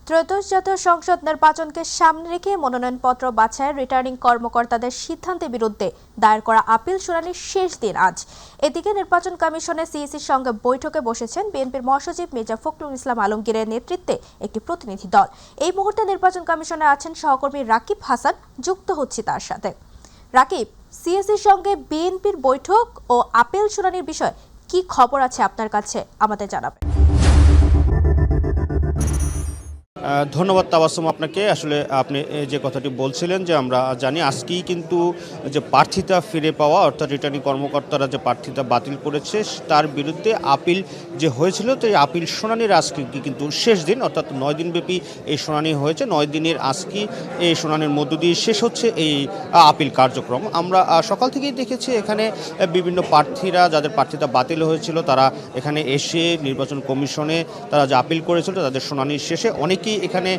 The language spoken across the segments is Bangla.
ত্রয়োদশ জাতীয় সংসদ নির্বাচনকে সামনে রেখে মনোনয়নপত্র বাছাইয়ের রিটার্নিং কর্মকর্তাদের সিদ্ধান্তের বিরুদ্ধে দায়ের করা আপিল শুনানির শেষ দিন আজ। এদিকে নির্বাচন কমিশনের সিইসির সঙ্গে বৈঠকে বসেছেন বিএনপির মহাসচিব মির্জা ফখরুল ইসলাম আলমগীরের নেতৃত্বে একটি প্রতিনিধি দল। এই মুহূর্তে নির্বাচন কমিশনে আছেন সহকর্মী রাকিব হাসান, যুক্ত হচ্ছি তার সাথে। রাকিব, সিইসির সঙ্গে বিএনপির বৈঠক ও আপিল শুনানির বিষয়ে কি খবর আছে আপনার কাছে, আমাদের জানাবেন। ধন্যবাদ তাবাসসুম আপনাকে। আসলে আপনি যে কথাটি বলছিলেন যে আমরা জানি আজকেই কিন্তু যে প্রার্থিতা ফিরে পাওয়া অর্থাৎ রিটার্নিং কর্মকর্তারা যে প্রার্থিতা বাতিল করেছে তার বিরুদ্ধে আপিল যে হয়েছিল, তো এই আপিল শুনানির আজকে কিন্তু শেষ দিন, অর্থাৎ 9 দিনব্যাপী এই শুনানি হয়েছে। 9 দিনের আজকে এই শুনানির মধ্য দিয়ে শেষ হচ্ছে এই আপিল কার্যক্রম। আমরা সকাল থেকেই দেখেছি এখানে বিভিন্ন প্রার্থীরা যাদের প্রার্থিতা বাতিল হয়েছিল তারা এখানে এসে নির্বাচন কমিশনে তারা যে আপিল করেছিল তাদের শুনানির শেষে অনেকেই এখানে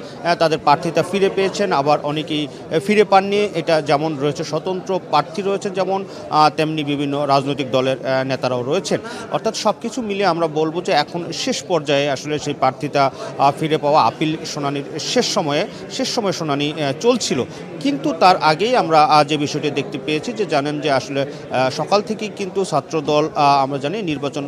তাদের প্রার্থিতা ফিরে পেয়েছেন, আবার অনেকেই ফিরে পাননি। এটা যেমন রয়েছে স্বতন্ত্র প্রার্থী রয়েছেন যেমন, তেমনি বিভিন্ন রাজনৈতিক দলের নেতারাও রয়েছেন। অর্থাৎ সব কিছু মিলে আমরা বলবো যে এখন শেষ পর্যায়ে আসলে সেই প্রার্থিতা ফিরে পাওয়া আপিল শুনানির শেষ সময়ে শুনানি চলছিল। কিন্তু তার আগেই আমরা যে বিষয়টি দেখতে পেয়েছি যে জানেন যে আসলে সকাল থেকেই কিন্তু ছাত্রদল আমরা জানি নির্বাচন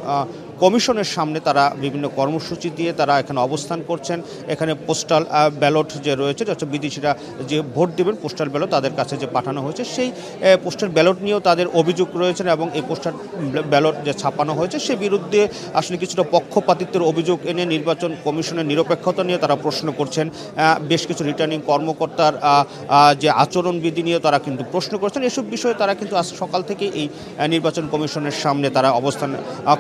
কমিশনের সামনে তারা বিভিন্ন কর্মসূচি দিয়ে তারা এখানে অবস্থান করছেন। এখানে পোস্টাল ব্যালট যে রয়েছে, অর্থাৎ বিদেশিরা যে ভোট দেবেন পোস্টাল ব্যালট তাদের কাছে যে পাঠানো হয়েছে সেই পোস্টাল ব্যালট নিয়েও তাদের অভিযোগ রয়েছেন, এবং এই পোস্টাল ব্যালট যে ছাপানো হয়েছে সে বিরুদ্ধে আসলে কিছুটা পক্ষপাতিত্বের অভিযোগ এনে নির্বাচন কমিশনের নিরপেক্ষতা নিয়ে তারা প্রশ্ন করছেন। বেশ কিছু রিটার্নিং কর্মকর্তার যে আচরণবিধি নিয়ে তারা কিন্তু প্রশ্ন করছেন। এসব বিষয়ে তারা কিন্তু আজ সকাল থেকে এই নির্বাচন কমিশনের সামনে তারা অবস্থান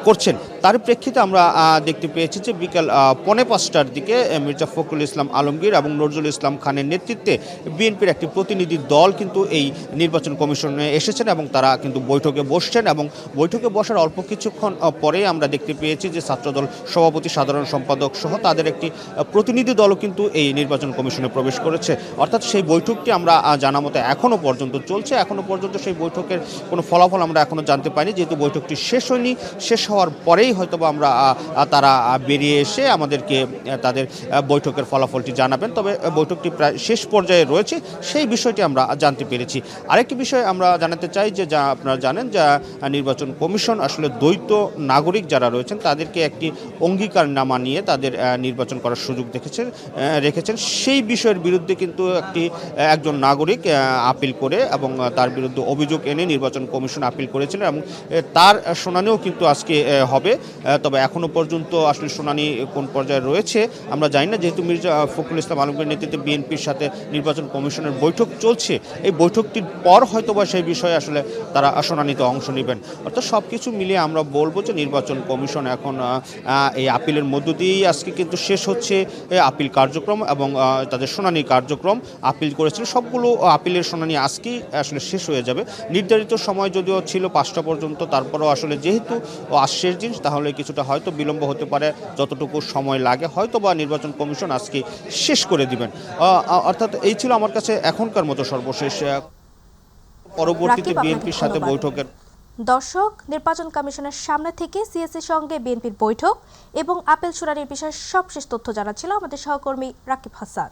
করছেন। তার প্রেক্ষিতে আমরা দেখতে পেয়েছি যে বিকাল 4:45টার দিকে মির্জা ফখরুল ইসলাম আলমগীর এবং নজরুল ইসলাম খানের নেতৃত্বে বিএনপির একটি প্রতিনিধি দল কিন্তু এই নির্বাচন কমিশনে এসেছেন এবং তারা কিন্তু বৈঠকে বসছেন, এবং বৈঠকে বসার অল্প কিছুক্ষণ পরেই আমরা দেখতে পেয়েছি যে ছাত্রদল সভাপতি, সাধারণ সম্পাদক সহ তাদের একটি প্রতিনিধি দলও কিন্তু এই নির্বাচন কমিশনে প্রবেশ করেছে। অর্থাৎ সেই বৈঠকটি আমরা জানা মতো এখনও পর্যন্ত চলছে। এখনও পর্যন্ত সেই বৈঠকের কোনো ফলাফল আমরা এখনও জানতে পাইনি, যেহেতু বৈঠকটি শেষ হয়নি। শেষ হওয়ার পরেই হয়তোবা আমরা তারা বেরিয়ে এসে আমাদেরকে তাদের বৈঠকের ফলাফলটি জানাবেন। তবে বৈঠকটি প্রায় শেষ পর্যায়ে রয়েছে, সেই বিষয়টি আমরা জানতে পেরেছি। আরেকটি বিষয় আমরা জানাতে চাই যে যা আপনারা জানেন যে নির্বাচন কমিশন আসলে দ্বৈত নাগরিক যারা রয়েছেন তাদেরকে একটি অঙ্গীকারনামা নিয়ে তাদের নির্বাচন করার সুযোগ রেখেছেন। সেই বিষয়ের বিরুদ্ধে কিন্তু একজন নাগরিক আপিল করে এবং তার বিরুদ্ধে অভিযোগ এনে নির্বাচন কমিশন আপিল করেছিলেন, এবং তার শুনানিও কিন্তু আজকে হবে। তবে এখনও পর্যন্ত আসলে শুনানি কোন পর্যায়ে রয়েছে আমরা জানি না, যেহেতু মির্জা ফখরুল ইসলাম আলমগীরের নেতৃত্বে বিএনপির সাথে নির্বাচন কমিশনের বৈঠক চলছে। এই বৈঠকটির পর হয়তোবা সেই বিষয়ে আসলে তারা শুনানিতে অংশ নেবেন। অর্থাৎ সব কিছু মিলিয়ে আমরা বলবো যে নির্বাচন কমিশন এখন এই আপিলের মধ্য দিয়েই আজকে কিন্তু শেষ হচ্ছে আপিল কার্যক্রম এবং তাদের শুনানি কার্যক্রম। আপিল করেছিল সবগুলো আপিলের শুনানি আজকেই আসলে শেষ হয়ে যাবে। নির্ধারিত সময় যদিও ছিল 5টা পর্যন্ত, তারপরও আসলে যেহেতু আজ শেষ দিন তাহলে কিছুটা হয়তো বিলম্ব হতে পারে, যতটুকু সময় লাগে হয়তো বা নির্বাচন কমিশন আজকে শেষ করে দিবেন। অর্থাৎ এই ছিল আমার কাছে এখনকার মতো সর্বশেষ। পরবর্তীতে বিএনপির সাথে বৈঠকের দর্শক, নির্বাচন কমিশনের সামনে থেকে সিএসির সঙ্গে বিএনপির বৈঠক এবং আপিল শুনানির বিষয়ে সবশেষ তথ্য জানাচ্ছিল আমাদের সহকর্মী রাকিব হাসান।